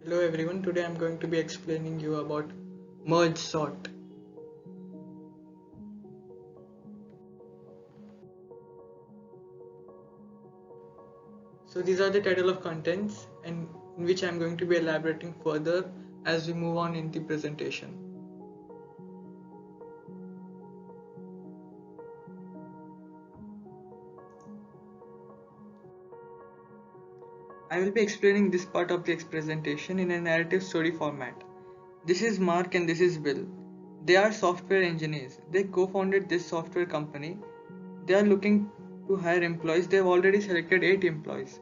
Hello everyone, today I'm going to be explaining you about merge sort. So these are the title of contents and in which I'm going to be elaborating further as we move on in the presentation. I will be explaining this part of the presentation in a narrative story format. This is Mark and this is Bill. They are software engineers. They co-founded this software company. They are looking to hire employees. They have already selected 8 employees.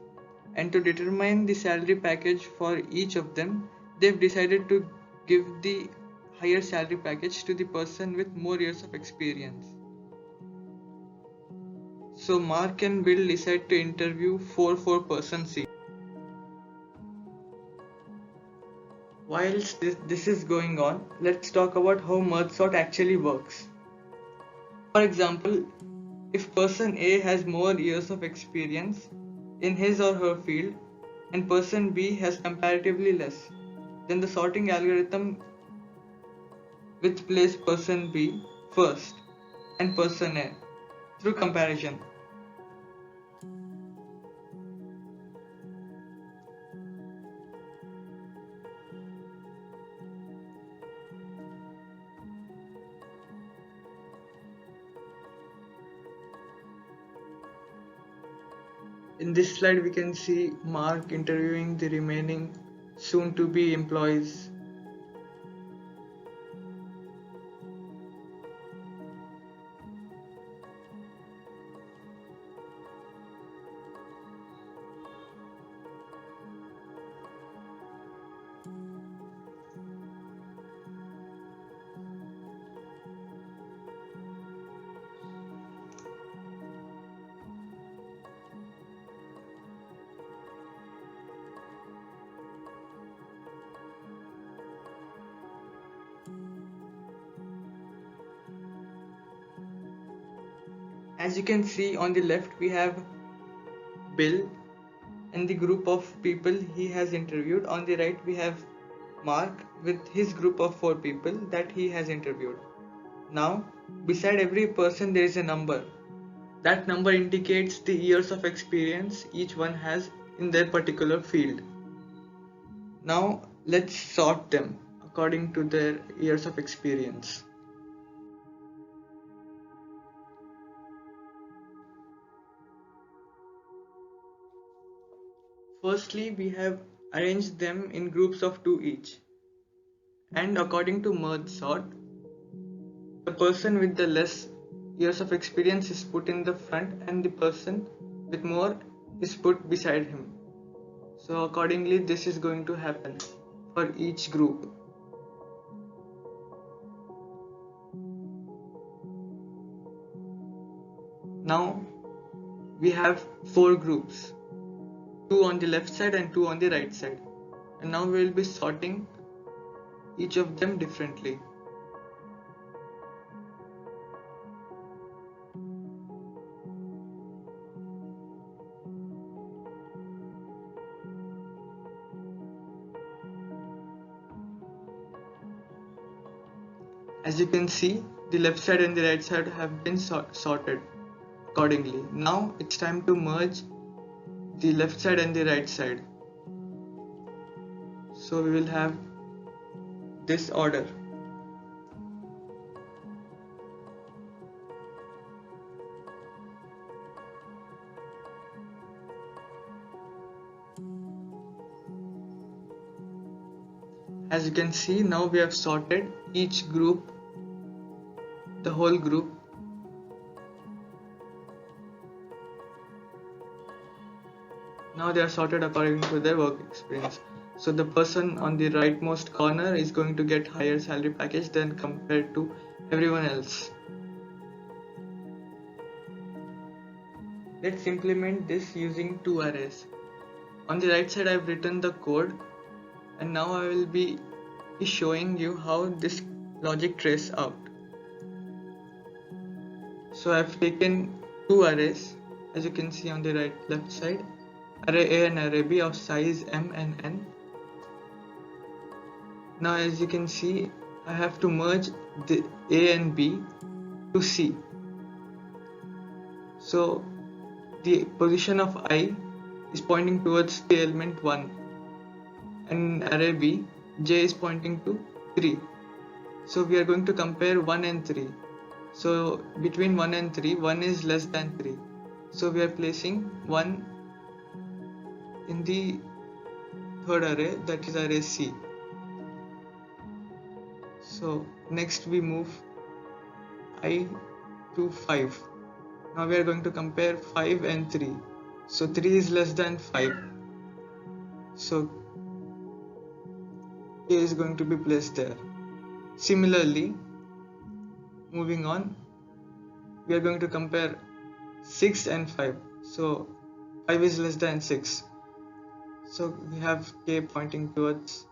And to determine the salary package for each of them, they've decided to give the higher salary package to the person with more years of experience. So Mark and Bill decide to interview 4-person each. Whilst this is going on, let's talk about how merge sort actually works. For example, if person A has more years of experience in his or her field and person B has comparatively less, then the sorting algorithm will place person B first and person A through comparison. In this slide we can see Mark interviewing the remaining soon to be employees. As you can see on the left we have Bill and the group of people he has interviewed. On the right we have Mark with his group of 4 people that he has interviewed. Now beside every person there is a number. That number indicates the years of experience each one has in their particular field. Now let's sort them according to their years of experience. Firstly, we have arranged them in groups of 2 each. And according to merge sort, the person with the less years of experience is put in the front and the person with more is put beside him. So accordingly this is going to happen for each group. Now we have 4 groups, 2 on the left side and 2 on the right side, and now we will be sorting each of them differently. As you can see, the left side and the right side have been sorted accordingly. Now it's time to merge the left side and the right side. So we will have this order. As you can see, now we have sorted each group, the whole group. Now they are sorted according to their work experience. So the person on the rightmost corner is going to get higher salary package than compared to everyone else. Let's implement this using 2 arrays. On the right side I have written the code, and now I will be showing you how this logic traces out. So I have taken 2 arrays, as you can see on the left side, array A and array B of size M and N. Now as you can see, I have to merge the A and B to C. So the position of I is pointing towards the element 1, and in array B, J is pointing to 3. So we are going to compare 1 and 3. So between 1 and 3, 1 is less than 3. So we are placing 1 in the third array, that is array C. So next we move I to 5. Now we are going to compare 5 and 3. So 3 is less than 5. So K is going to be placed there. Similarly, moving on, we are going to compare 6 and 5. So 5 is less than 6. So we have K pointing towards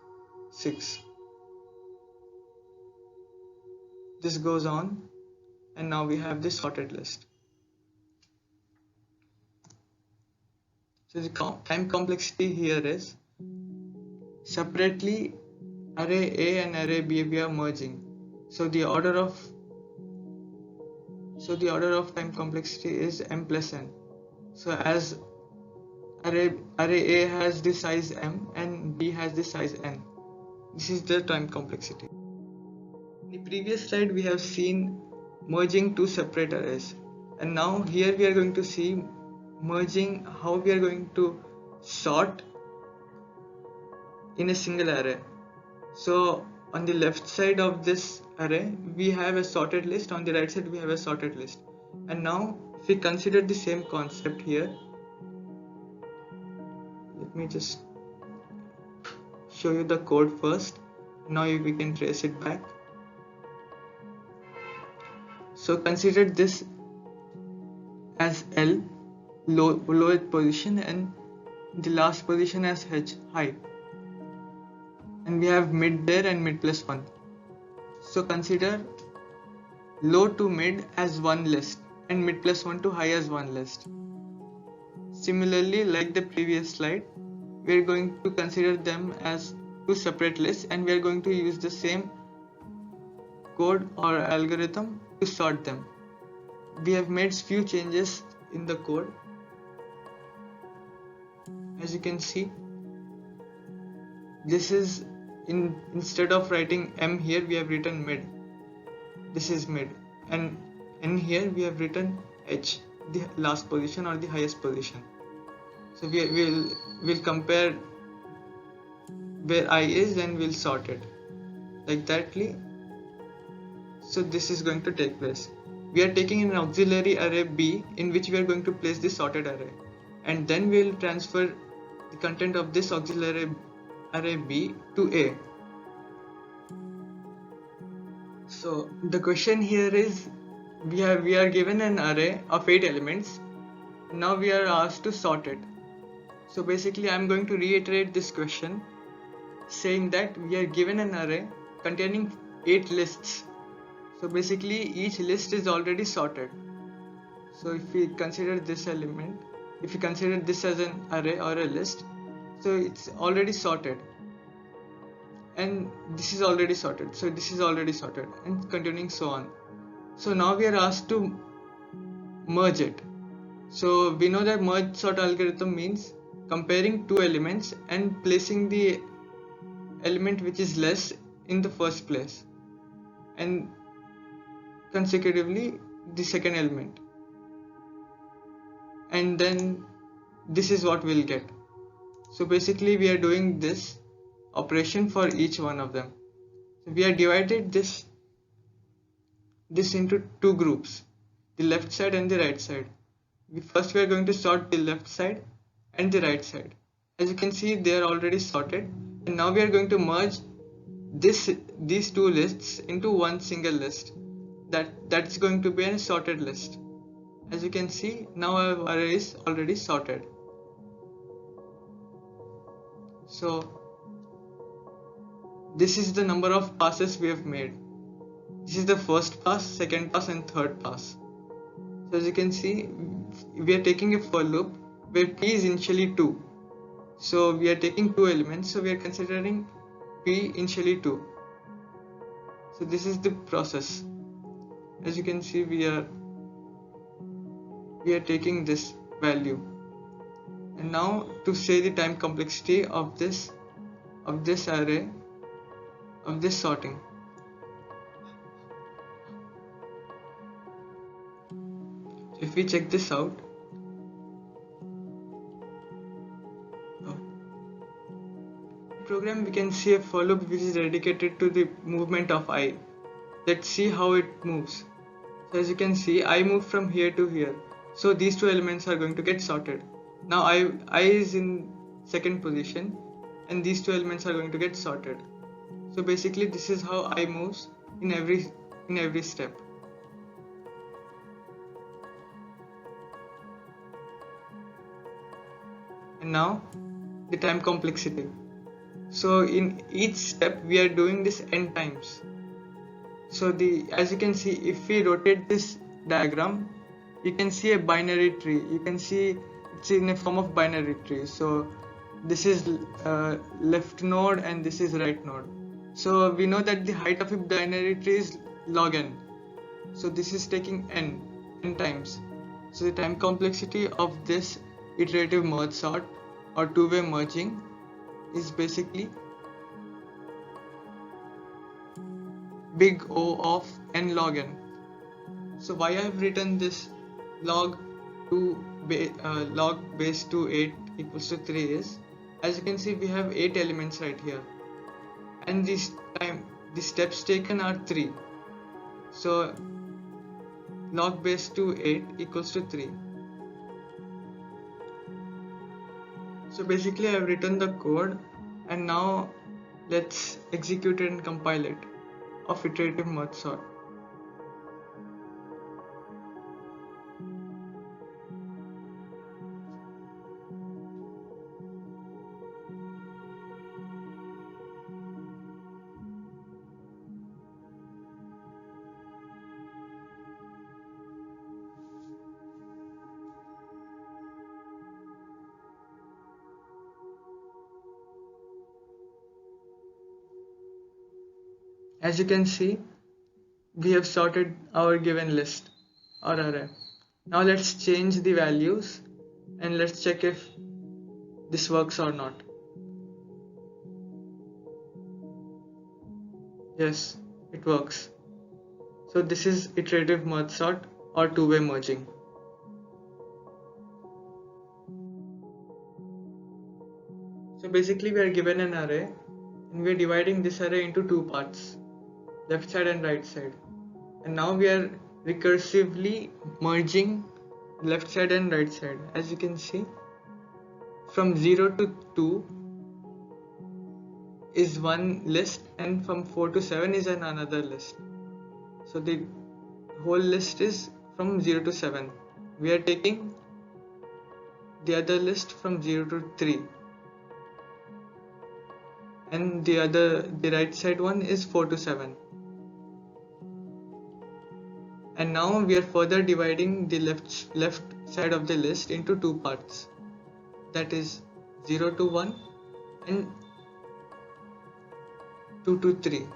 6. This goes on, and now we have this sorted list. So the time complexity here is separately array A and array B we are merging. So the order of time complexity is m plus n. So as array A has the size m and B has the size n. This is the time complexity. In the previous slide we have seen merging two separate arrays, and now here we are going to see merging how we are going to sort in a single array. So on the left side of this array we have a sorted list, on the right side we have a sorted list. And now if we consider the same concept here, let me just show you the code first. Now we can trace it back. So consider this as L, lowest position, and the last position as H, high. And we have mid there and mid plus 1. So consider low to mid as one list and mid plus 1 to high as one list. Similarly, like the previous slide, we are going to consider them as two separate lists, and we are going to use the same code or algorithm to sort them. We have made few changes in the code. As you can see, this is instead of writing M here, we have written mid. This is mid, and in here we have written H, the last position or the highest position. So we'll compare where I is and we'll sort it like thatly. So this is going to take place. We are taking an auxiliary array B in which we are going to place the sorted array, and then we'll transfer the content of this auxiliary array B to A. So the question here is, we are given an array of 8 elements. Now we are asked to sort it. So basically I'm going to reiterate this question, saying that we are given an array containing 8 lists. So basically each list is already sorted. So if we consider this element, if we consider this as an array or a list, so it's already sorted, and this is already sorted, so this is already sorted, and continuing so on. So now we are asked to merge it. So we know that merge sort algorithm means comparing two elements and placing the element which is less in the first place, and consecutively the second element, and then this is what we'll get. So basically we are doing this operation for each one of them. So we are divided this into two groups, the left side and the right side. First we are going to sort the left side and the right side. As you can see, they are already sorted, and now we are going to merge these two lists into one single list. That's going to be a sorted list. As you can see, now our array is already sorted. So this is the number of passes we have made. This is the first pass, second pass, and third pass. So as you can see, we are taking a for loop where p is initially 2. So we are taking two elements, so we are considering p initially 2. So this is the process. As you can see, we are taking this value, and now to say the time complexity of this array, of this sorting. If we check this out, program, we can see a for loop which is dedicated to the movement of I. Let's see how it moves. So as you can see, I move from here to here. So these two elements are going to get sorted. Now I is in second position, and these two elements are going to get sorted. So basically this is how I moves in every step. And now the time complexity. So in each step we are doing this n times. So as you can see, if we rotate this diagram, you can see a binary tree. You can see it's in a form of binary tree. So this is left node and this is right node. So we know that the height of a binary tree is log n. So this is taking n times. So the time complexity of this iterative merge sort or two-way merging is basically big O of n log n. So why I have written this log base 2 8 equals to 3 is, as you can see, we have 8 elements right here, and the steps taken are 3. So log base 2 8 equals to 3. So basically I have written the code, and now let's execute it and compile it of iterative merge sort. As you can see, we have sorted our given list or array. Now let's change the values and let's check if this works or not. Yes, it works. So this is iterative merge sort or two-way merging. So basically we are given an array and we are dividing this array into two parts, left side and right side, and now we are recursively merging left side and right side. As you can see, from 0 to 2 is one list, and from 4 to 7 is another list. So the whole list is from 0 to 7. We are taking the other list from 0 to 3, and the right side one is 4 to 7. And now we are further dividing the left side of the list into two parts, that is 0 to 1 and 2 to 3.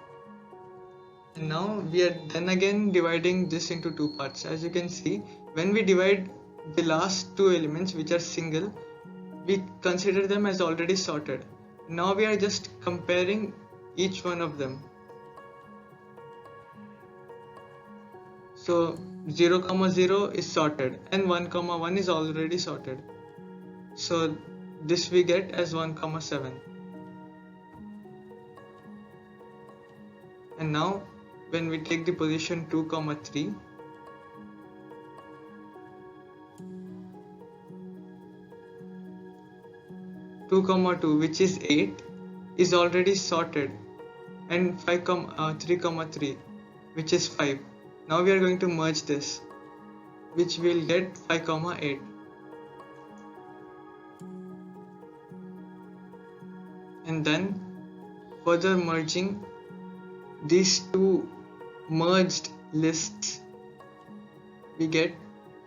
And now we are then again dividing this into two parts. As you can see, when we divide the last two elements which are single, we consider them as already sorted. Now we are just comparing each one of them. So 0, 0 is sorted and 1, 1 is already sorted. So this we get as 1, 7. And now when we take the position 2, 3, two, 2, which is 8, is already sorted, and 3, 3, which is 5. Now we are going to merge this, which will get 5, 8. And then further merging these two merged lists, we get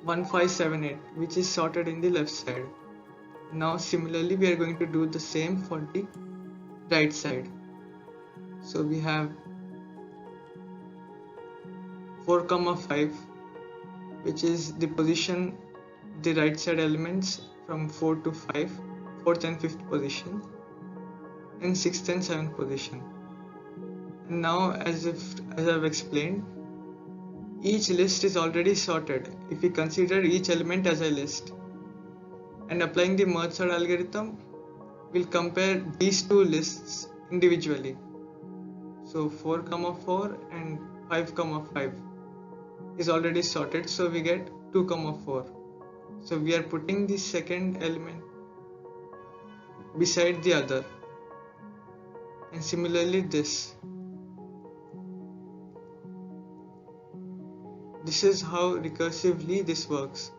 1, 5, 7, 8, which is sorted in the left side. Now similarly we are going to do the same for the right side. So we have 4 comma 5, which is the position, the right side elements from 4 to 5, 4th and 5th position, and 6th and 7th position. And now as I've explained, each list is already sorted if we consider each element as a list. And applying the merge sort algorithm, we'll compare these two lists individually. So 4 comma 4 and 5 comma 5 is already sorted, so we get 2 comma 4. So we are putting the second element beside the other, and similarly this is how recursively this works.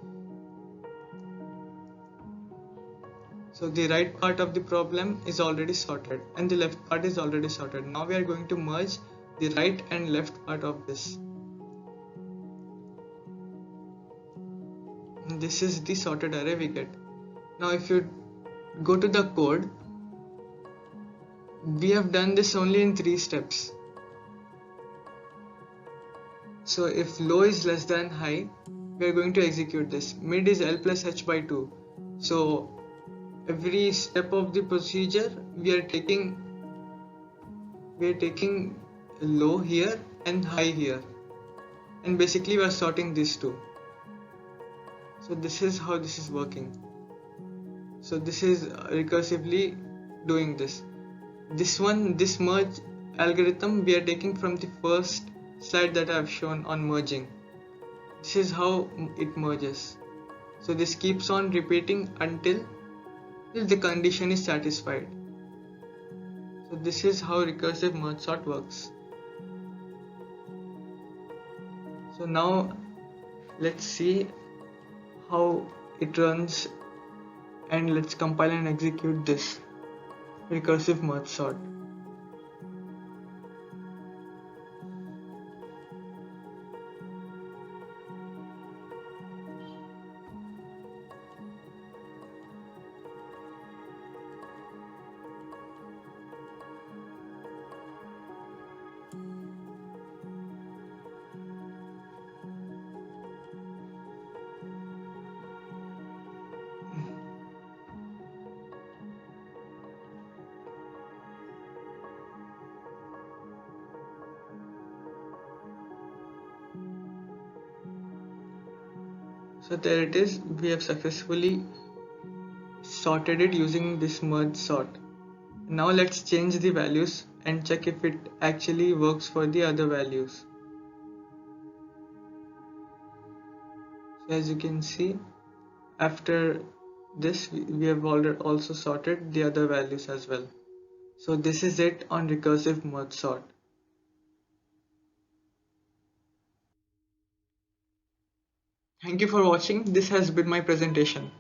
So the right part of the problem is already sorted and the left part is already sorted. Now we are going to merge the right and left part of this. And this is the sorted array we get. Now if you go to the code, we have done this only in 3 steps. So if low is less than high, we are going to execute this. Mid is L plus H by 2. So every step of the procedure we are taking low here and high here, and basically we are sorting these two. So this is how this is working. So this is recursively doing this. This merge algorithm we are taking from the first slide that I have shown on merging. This is how it merges. So this keeps on repeating until the condition is satisfied. So this is how recursive merge sort works. So now let's see how it runs, and let's compile and execute this recursive merge sort. So there it is, we have successfully sorted it using this merge sort. Now let's change the values and check if it actually works for the other values. So as you can see, after this we have already also sorted the other values as well. So this is it on recursive merge sort. Thank you for watching. This has been my presentation.